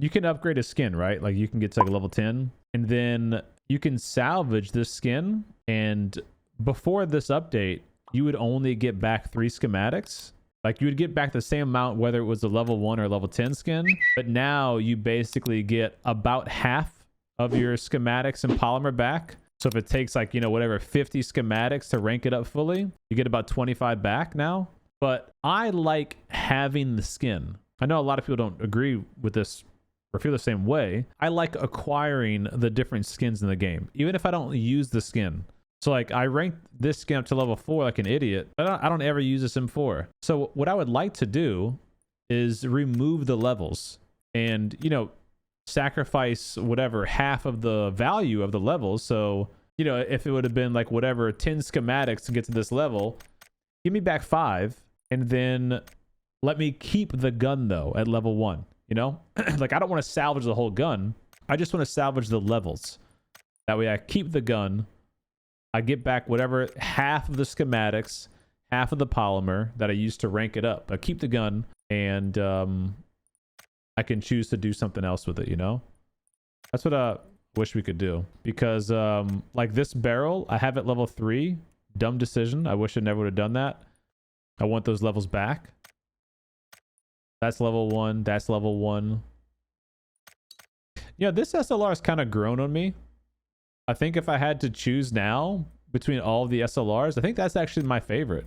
you can upgrade a skin, right? Like you can get to like a level 10 and then you can salvage this skin. And before this update, you would only get back 3 schematics. Like you would get back the same amount whether it was a level 1 or level 10 skin. But now you basically get about half of your schematics and polymer back. So if it takes like, you know, whatever, 50 schematics to rank it up fully, you get about 25 back now. But I like having the skin. I know a lot of people don't agree with this or feel the same way. I like acquiring the different skins in the game, even if I don't use the skin. So like I ranked this skin up to level 4 like an idiot, but I don't ever use this M4. So what I would like to do is remove the levels and, you know, sacrifice whatever half of the value of the levels. So, you know, if it would have been like whatever 10 schematics to get to this level, give me back 5 and then let me keep the gun though at level 1, you know? Like I don't want to salvage the whole gun. I just want to salvage the levels. That way I keep the gun. I get back whatever half of the schematics, half of the polymer that I used to rank it up. I keep the gun and I can choose to do something else with it, you know? That's what I wish we could do. Because like this barrel, I have it level 3. Dumb decision. I wish I never would have done that. I want those levels back. That's level 1. That's level 1. Yeah, this SLR has kind of grown on me. I think if I had to choose now between all of the SLRs, I think that's actually my favorite.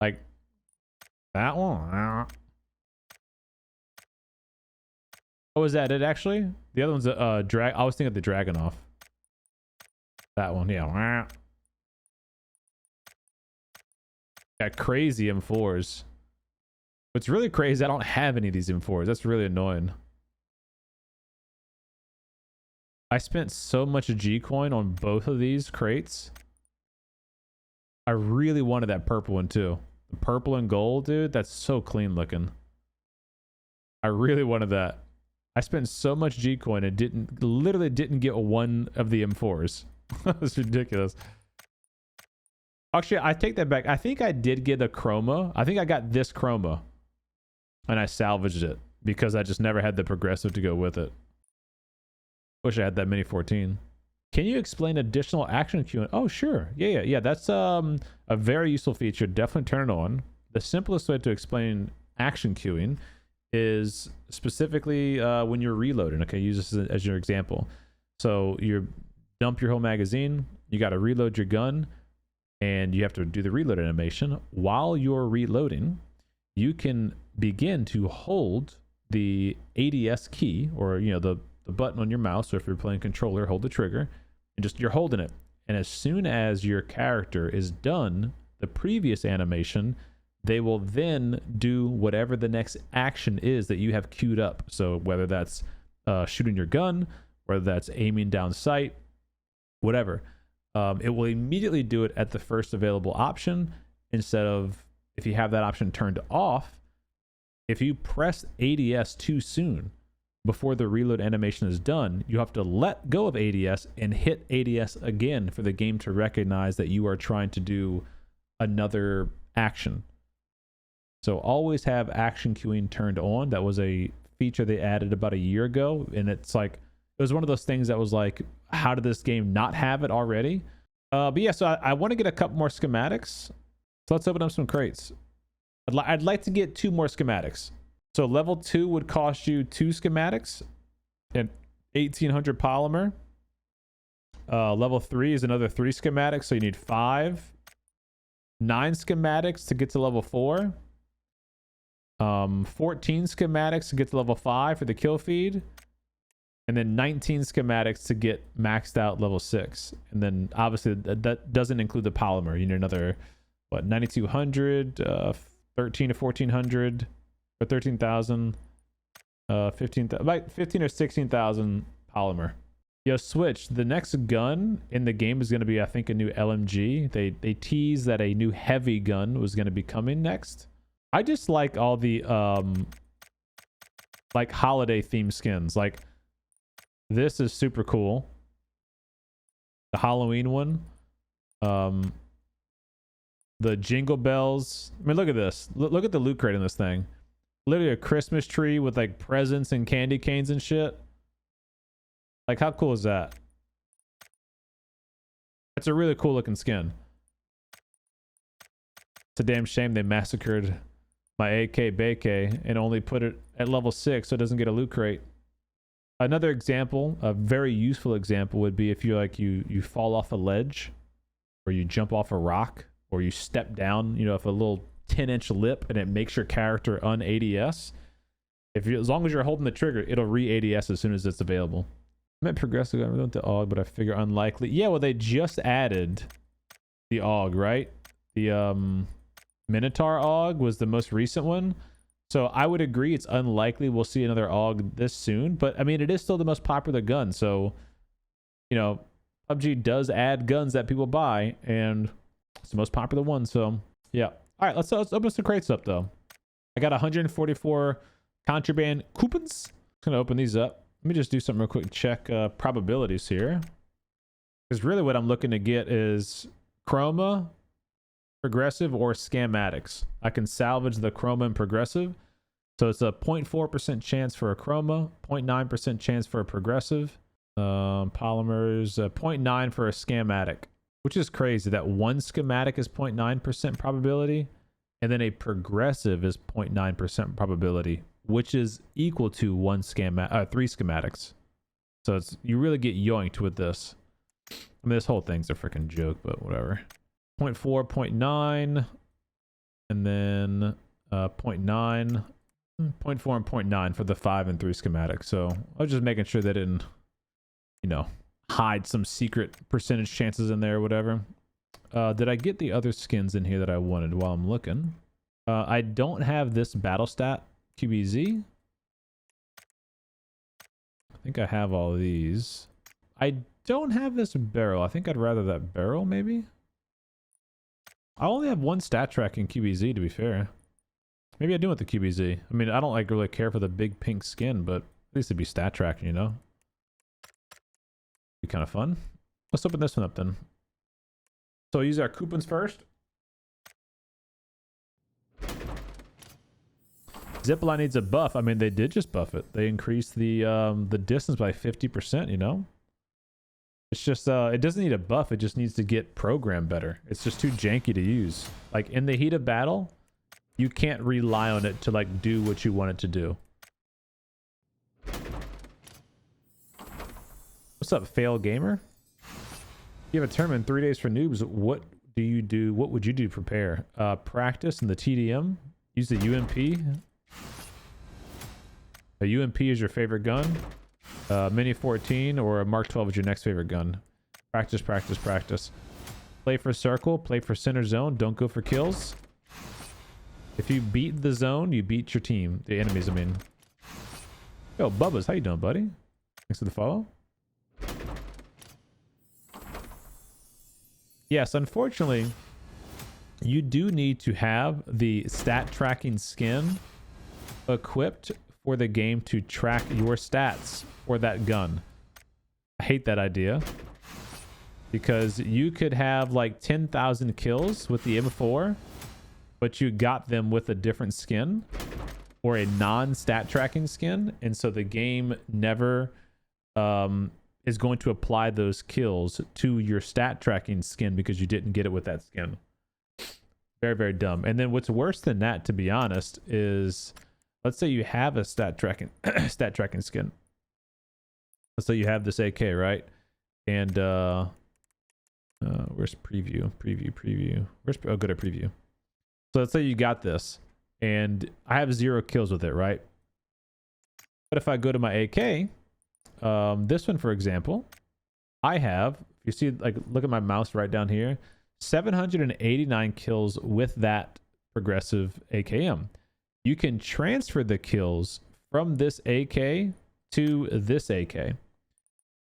Like that one. Oh, is that it actually? The other one's a drag. I was thinking of the Dragunov. That one, yeah. Got crazy M4s. What's really crazy, I don't have any of these M4s. That's really annoying. I spent so much G coin on both of these crates. I really wanted that purple one too. The purple and gold, dude. That's so clean looking. I really wanted that. I spent so much G coin and literally didn't get one of the M4s. That's ridiculous. Actually, I take that back. I think I did get a chroma. I think I got this chroma and I salvaged it because I just never had the progressive to go with it. Wish I had that mini 14. Can you explain additional action queuing? Oh, sure. Yeah. That's a very useful feature. Definitely turn it on. The simplest way to explain action queuing is specifically when you're reloading. Okay, use this as your example. So you dump your whole magazine. You got to reload your gun, and you have to do the reload animation. While you're reloading, you can begin to hold the ADS key, or you know the button on your mouse. So if you're playing controller, hold the trigger and you're holding it. And as soon as your character is done the previous animation, they will then do whatever the next action is that you have queued up. So whether that's shooting your gun, whether that's aiming down sight, whatever, it will immediately do it at the first available option instead of if you have that option turned off. If you press ADS too soon, before the reload animation is done, you have to let go of ADS and hit ADS again for the game to recognize that you are trying to do another action. So always have action queuing turned on. That was a feature they added about a year ago, and it's like it was one of those things that was like, how did this game not have it already? But yeah, so I want to get a couple more schematics. So let's open up some crates. I'd like to get 2 more schematics. So level 2 would cost you 2 schematics and 1800 polymer. Level 3 is another 3 schematics, so you need 5. 9 schematics to get to level 4. 14 schematics to get to level 5 for the kill feed. And then 19 schematics to get maxed out level 6. And then obviously that doesn't include the polymer. You need another, what, 9200, 13 to 1400. For 13,000, 15 or 16,000 polymer. Yo, Switch, the next gun in the game is going to be, I think, a new LMG. They tease that a new heavy gun was going to be coming next. I just like all the like holiday theme skins. Like this is super cool. The Halloween one. The Jingle Bells. I mean, look at this. Look at the loot crate in this thing. Literally a Christmas tree with like presents and candy canes and shit. Like, how cool is that? It's a really cool looking skin. It's a damn shame they massacred my AK Bake and only put it at level 6 so it doesn't get a loot crate. Another example, a very useful example, would be if you like you fall off a ledge, or you jump off a rock, or you step down, you know, if a little 10-inch lip and it makes your character un-ADS. As long as you're holding the trigger, it'll re-ADS as soon as it's available. I meant progressive. I really want the AUG, but I figure unlikely. Yeah, well, they just added the AUG, right? The Minotaur AUG was the most recent one. So I would agree it's unlikely we'll see another AUG this soon. But, I mean, it is still the most popular gun. So, you know, PUBG does add guns that people buy. And it's the most popular one. So, yeah. All right, let's open some crates up, though. I got 144 contraband coupons. I'm going to open these up. Let me just do something real quick. Check probabilities here. Because really what I'm looking to get is chroma, progressive, or schematics. I can salvage the chroma and progressive. So it's a 0.4% chance for a chroma, 0.9% chance for a progressive, polymers, 0.9 for a schematic, which is crazy that one schematic is 0.9% probability and then a progressive is 0.9% probability, which is equal to three schematics. So it's, you really get yoinked with this. I mean, this whole thing's a freaking joke, but whatever. 0.4, 0.9, and then 0.9, 0.4 and 0.9 for the 5 and 3 schematics. So I was just making sure they didn't, you know, hide some secret percentage chances in there or whatever. Did I get the other skins in here that I wanted while I'm looking? I don't have this battle stat QBZ. I think I have all of these. I don't have this barrel. I think I'd rather that barrel, maybe. I only have one stat track in QBZ, to be fair. Maybe I do want the QBZ. I mean, I don't like really care for the big pink skin, but at least it'd be stat tracking, you know? Be kind of fun. Let's open this one up then. So we'll use our coupons first. Zipline needs a buff. I mean, they did just buff it. They increased the distance by 50%, you know? It's just, it doesn't need a buff. It just needs to get programmed better. It's just too janky to use. Like, in the heat of battle, you can't rely on it to, like, do what you want it to do. What's up, fail gamer? You have a tournament in 3 days for noobs. What do you do? What would you do to prepare? Practice in the TDM. Use the UMP. A UMP is your favorite gun. Mini 14 or a Mark 12 is your next favorite gun. Practice, practice, practice. Play for circle. Play for center zone. Don't go for kills. If you beat the zone, you beat your team. The enemies, I mean. Yo, Bubba's, how you doing, buddy? Thanks for the follow. Yes, unfortunately, you do need to have the stat tracking skin equipped for the game to track your stats for that gun. I hate that idea because you could have like 10,000 kills with the M4, but you got them with a different skin or a non-stat tracking skin, and so the game never is going to apply those kills to your stat tracking skin because you didn't get it with that skin. Very, very dumb. And then what's worse than that, to be honest, is let's say you have a stat tracking skin. Let's say you have this AK, right? And where's preview? I'll go to preview. So let's say you got this and I have 0 kills with it, right? But if I go to my AK, this one, for example, I have, you see, like, look at my mouse right down here, 789 kills with that progressive AKM. You can transfer the kills from this AK to this AK.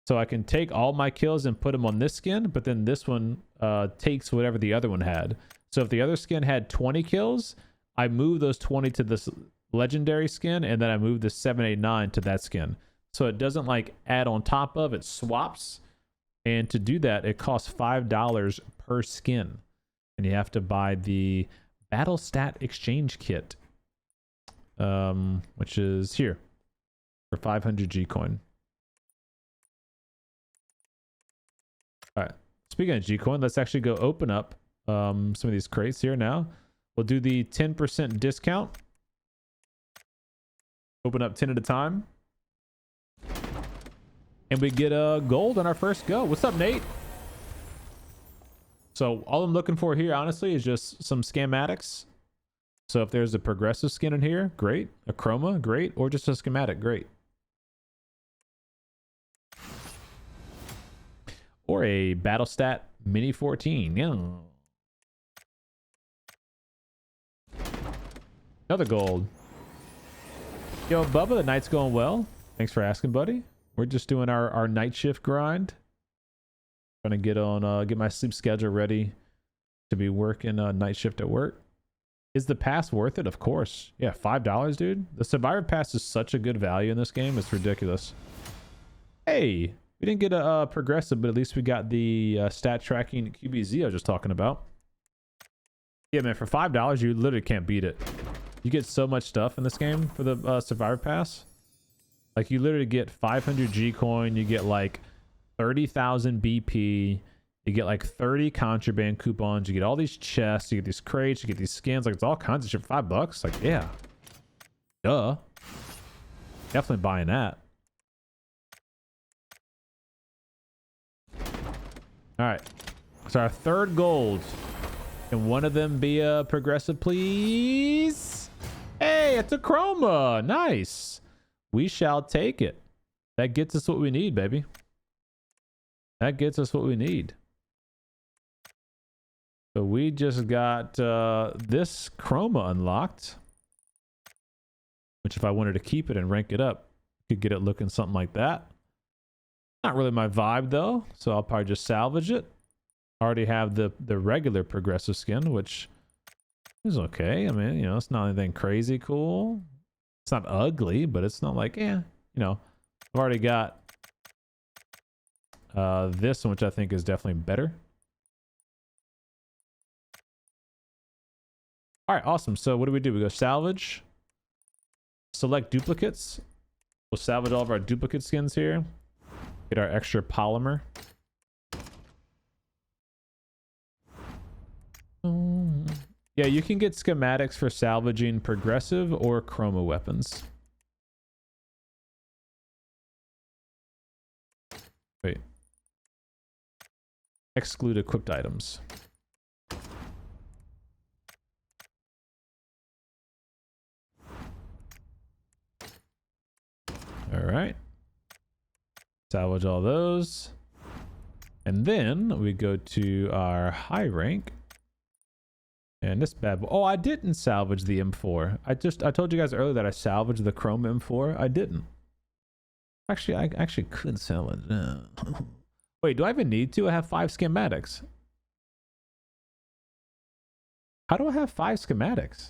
So I can take all my kills and put them on this skin, but then this one takes whatever the other one had. So if the other skin had 20 kills, I move those 20 to this legendary skin, and then I move the 789 to that skin. So it doesn't like add on top of, it swaps. And to do that, it costs $5 per skin. And you have to buy the Battle Stat Exchange Kit. which is here for 500 G coin. All right. Speaking of G coin, let's actually go open up some of these crates here now. We'll do the 10% discount. Open up 10 at a time. And we get a gold on our first go. What's up, Nate? So all I'm looking for here, honestly, is just some schematics. So if there's a progressive skin in here, great. A chroma, great. Or just a schematic, great. Or a battle stat mini 14. Yeah. Another gold. Yo, Bubba, the night's going well. Thanks for asking, buddy. We're just doing our night shift grind. Trying to get on, get my sleep schedule ready to be working night shift at work. Is the pass worth it? Of course. Yeah, $5, dude. The Survivor Pass is such a good value in this game. It's ridiculous. Hey, we didn't get a progressive, but at least we got the stat tracking QBZ I was just talking about. Yeah, man, for $5, you literally can't beat it. You get so much stuff in this game for the Survivor Pass. Like, you literally get 500 G coin. You get like 30,000 BP. You get like 30 contraband coupons. You get all these chests. You get these crates. You get these skins. Like, it's all kinds of shit for $5. Like, yeah. Duh. Definitely buying that. All right. So our third gold. Can one of them be a progressive, please? Hey, it's a chroma. Nice. We shall take it. That gets us what we need, baby. That gets us what we need. So we just got this chroma unlocked. Which if I wanted to keep it and rank it up, could get it looking something like that. Not really my vibe though, so I'll probably just salvage it. Already have the regular progressive skin, which is okay. I mean, you know, it's not anything crazy cool. It's not ugly, but it's not like, you know, I've already got this one, which I think is definitely better. All right, awesome. So what do? We go salvage, select duplicates. We'll salvage all of our duplicate skins here. Get our extra polymer. Yeah, you can get schematics for salvaging progressive or chroma weapons. Wait. Exclude equipped items. All right. Salvage all those. And then we go to our high rank. And this bad boy. Oh, I didn't salvage the M4. I told you guys earlier that I salvaged the Chrome M4. I didn't. Actually, I actually could salvage. Wait, do I even need to? I have 5 schematics. How do I have 5 schematics?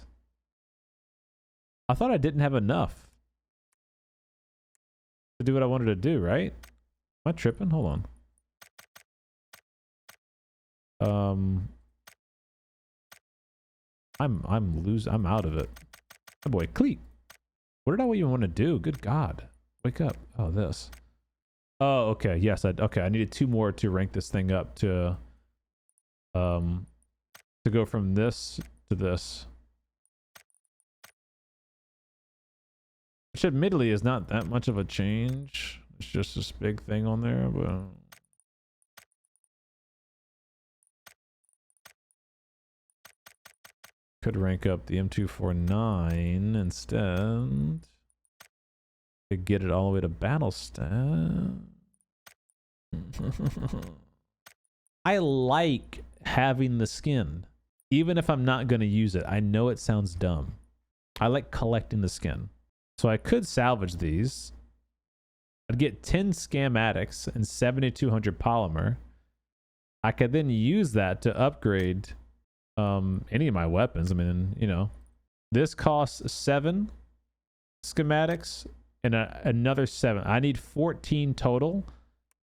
I thought I didn't have enough to do what I wanted to do, right? Am I tripping? Hold on. I'm out of it. Oh boy, Cleat. What did I even want to do? Good God. Wake up. Oh, this. Oh, okay. Yes, okay. I needed 2 more to rank this thing up to go from this to this. Which admittedly is not that much of a change. It's just this big thing on there, but could rank up the M249 instead to get it all the way to battle stat. I like having the skin, even if I'm not going to use it. I know it sounds dumb. I like collecting the skin. So I could salvage these. I'd get 10 schematics and 7,200 polymer. I could then use that to upgrade any of my weapons. I mean, you know, this costs 7 schematics and another 7. I need 14 total.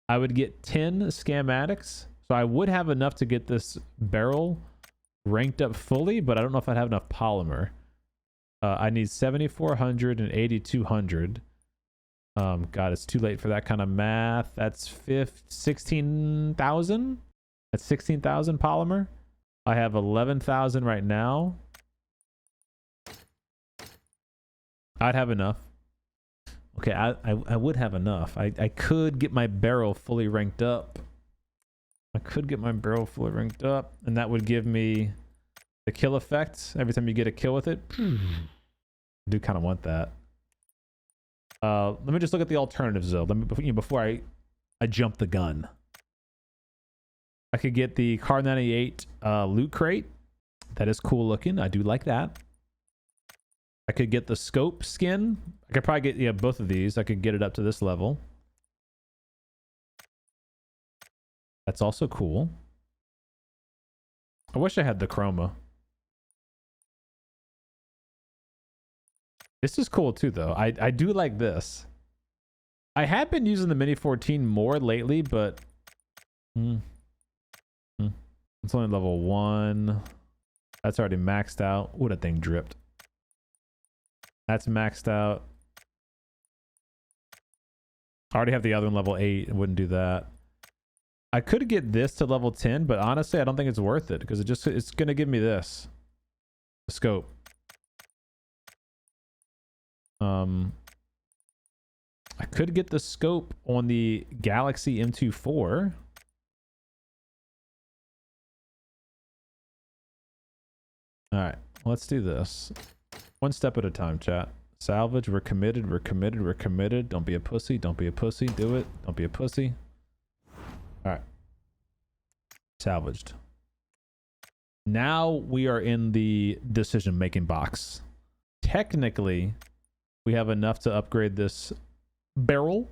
I would get 10 schematics, so I would have enough to get this barrel ranked up fully, but I don't know if I'd have enough polymer. I need 7,400 and 8,200. God, it's too late for that kind of math. That's 16,000. That's 16,000 polymer. I have 11,000 right now. I'd have enough. Okay, I would have enough. I could get my barrel fully ranked up. And that would give me the kill effect every time you get a kill with it. I do kind of want that. Let me just look at the alternatives though. Before I jump the gun. I could get the Car 98 loot crate. That is cool looking. I do like that. I could get the scope skin. I could probably get both of these. I could get it up to this level. That's also cool. I wish I had the chroma. This is cool too though. I do like this. I have been using the Mini 14 more lately, but it's only level 1. That's already maxed out. Ooh, that thing dripped. That's maxed out. I already have the other one level 8. I wouldn't do that. I could get this to level 10, but honestly, I don't think it's worth it because it's gonna give me this. The scope. I could get the scope on the Galaxy M24. All right, let's do this. One step at a time, chat. Salvage, we're committed. Don't be a pussy. Do it. Don't be a pussy. All right. Salvaged. Now we are in the decision-making box. Technically, we have enough to upgrade this barrel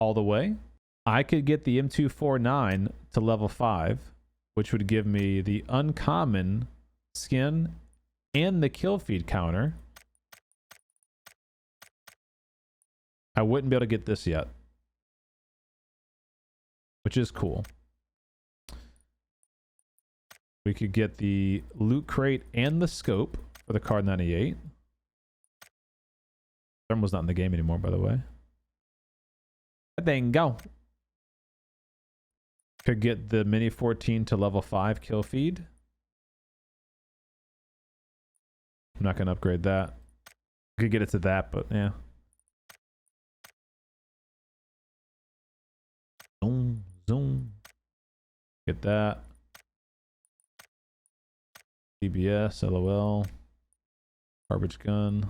all the way. I could get the M249 to level 5, which would give me the uncommon skin and the kill feed counter. I wouldn't be able to get this yet, which is cool. We could get the loot crate and the scope for the Card 98. Thermal's not in the game anymore, by the way. There you go. Could get the Mini 14 to level 5 kill feed. I'm not going to upgrade that. Could get it to that, but yeah. Zoom. Get that. DBS, LOL. Garbage gun.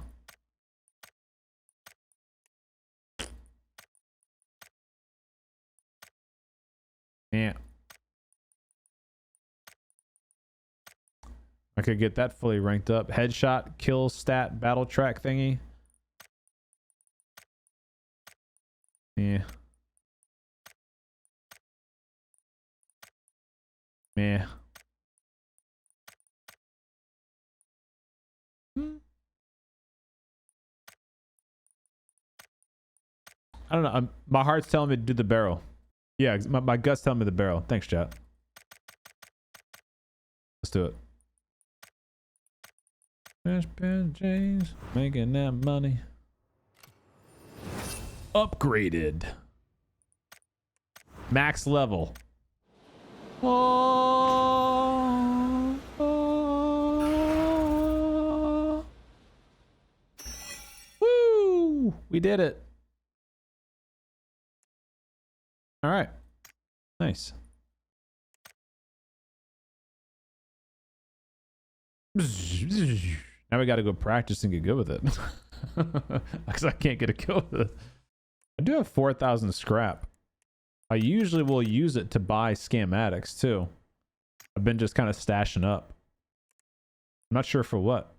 Yeah. I could get that fully ranked up. Headshot, kill stat, battle track thingy. Yeah. Meh. I don't know. My heart's telling me to do the barrel. Yeah, my gut's telling me the barrel. Thanks, chat. Let's do it. Fresh pair of J's, making that money. Upgraded. Max level. Oh. Woo! We did it. All right. Nice. Now we got to go practice and get good with it. Because I can't get a kill with it. I do have 4,000 scrap. I usually will use it to buy schematics too. I've been just kind of stashing up. I'm not sure for what,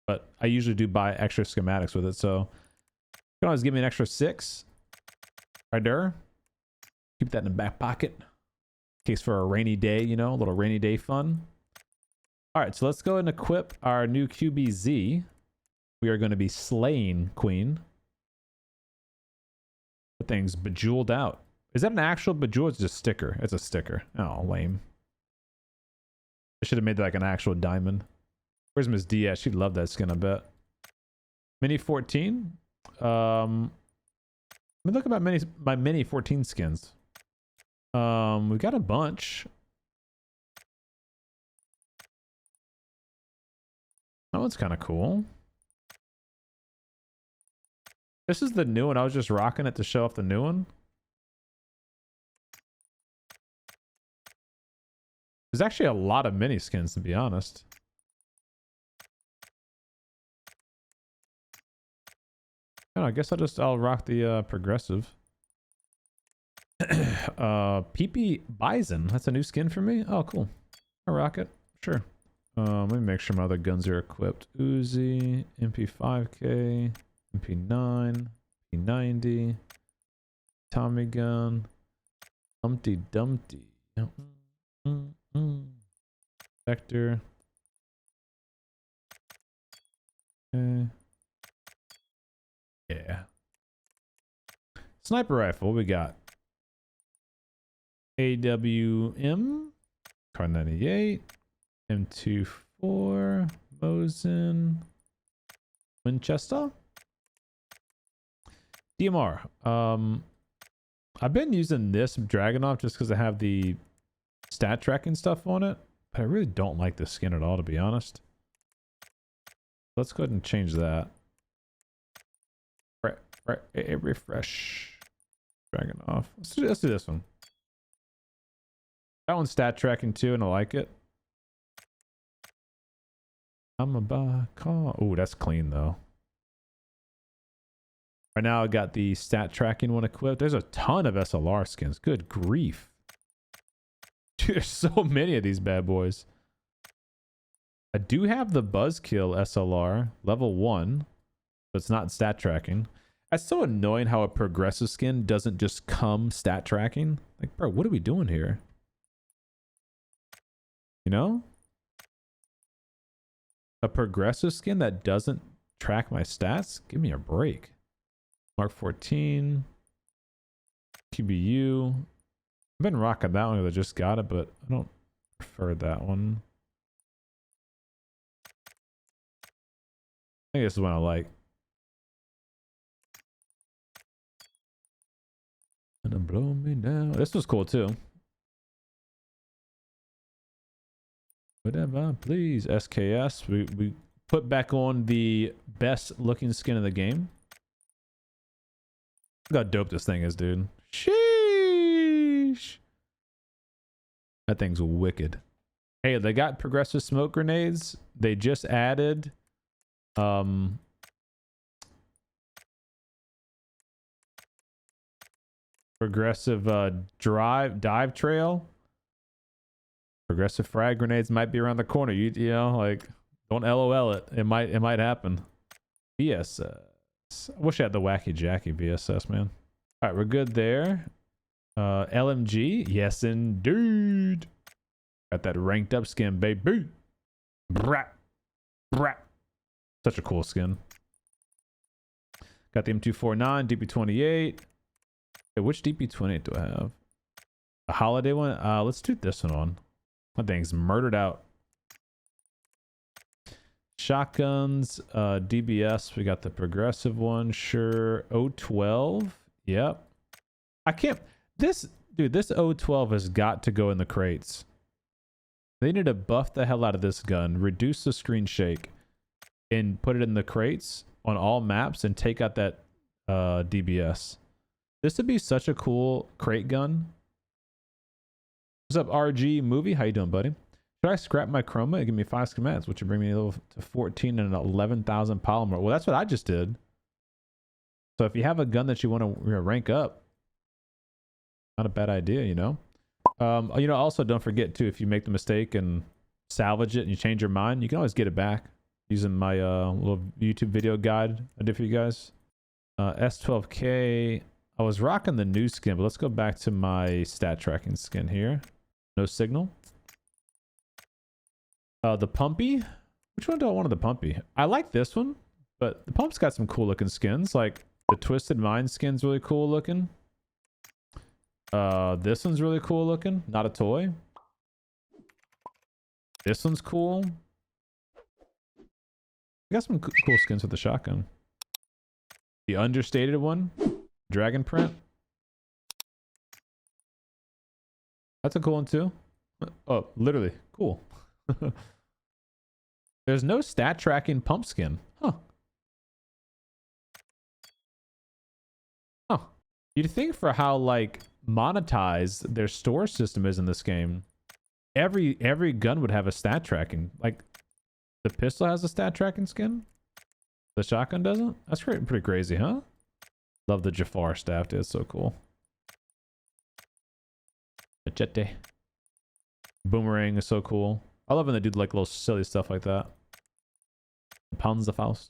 but I usually do buy extra schematics with it. So you can always give me an extra 6 right there. Keep that in the back pocket in case for a rainy day, you know, a little rainy day fun. All right, so let's go and equip our new QBZ. We are going to be slaying Queen. The thing's bejeweled out. Is that an actual bejeweled? It's just a sticker. It's a sticker. Oh, lame. I should have made that like an actual diamond. Where's Miss D at? She'd love that skin, I bet. Mini 14. Let me look about my mini 14 skins. We got a bunch. That one's kind of cool. This is the new one. I was just rocking it to show off the new one. There's actually a lot of mini skins, to be honest. Oh, I guess I'll rock the progressive. PP Bison. That's a new skin for me. Oh, cool. I'll rock it. Sure. Let me make sure my other guns are equipped. Uzi, MP5K, MP9, P90, Tommy gun, Humpty Dumpty, Vector. Okay. Yeah. Sniper rifle. What we got? AWM, Car 98. M24, Mosin, Winchester, DMR. I've been using this Dragunov just because I have the stat tracking stuff on it, but I really don't like the skin at all, to be honest. Let's go ahead and change that. Refresh. Dragunov. Let's do this one. That one's stat tracking too, and I like it. I'm a buy car. Oh, that's clean though. Right now I got the stat tracking one equipped. There's a ton of SLR skins. Good grief. Dude, there's so many of these bad boys. I do have the Buzzkill SLR level 1, but it's not stat tracking. That's so annoying how a progressive skin doesn't just come stat tracking. Like, bro, what are we doing here? You know? A progressive skin that doesn't track my stats? Give me a break. Mark 14. QBU. I've been rocking that one because I just got it, but I don't prefer that one. I think this is one I like. And blow me down. This was cool too. Whatever, please. SKS. We put back on the best looking skin in the game. Look how dope this thing is, dude. Sheesh. That thing's wicked. Hey, they got progressive smoke grenades. They just added progressive dive trail. Progressive frag grenades might be around the corner. You know, like, don't LOL it. It might happen. VSS. I wish I had the wacky Jackie VSS, man. All right, we're good there. LMG. Yes, indeed. Got that ranked up skin, baby. Brat. Brat. Such a cool skin. Got the M249, DP28. Hey, which DP28 do I have? A holiday one? Let's do this one on. That thing's murdered out. Shotguns, DBS. We got the progressive one. Sure. 012. Yep. I can't. This 012 has got to go in the crates. They need to buff the hell out of this gun, reduce the screen shake, and put it in the crates on all maps and take out that DBS. This would be such a cool crate gun. What's up, RG Movie? How you doing, buddy? Should I scrap my chroma and give me 5 schematics, which would bring me to 14 and 11,000 polymer? Well, that's what I just did. So if you have a gun that you want to rank up, not a bad idea, you know? You know, also don't forget too, if you make the mistake and salvage it and you change your mind, you can always get it back using my little YouTube video guide I did for you guys. S12K. I was rocking the new skin, but let's go back to my stat tracking skin here. No signal. The Pumpy. Which one do I want of the Pumpy? I like this one, but the Pump's got some cool looking skins. Like the Twisted Mind skin's really cool looking. This one's really cool looking. Not a toy. This one's cool. got some cool skins with the shotgun. The understated one, dragon print. That's a cool one too. Oh, literally cool. There's no stat tracking pump skin. Huh. Huh. You'd think for how like monetized their store system is in this game, every gun would have a stat tracking. Like the pistol has a stat tracking skin. The shotgun doesn't? That's pretty crazy, huh? Love the Jafar staff, dude. It's so cool. Machete. Boomerang is so cool. I love when they do like little silly stuff like that. Panzerfaust.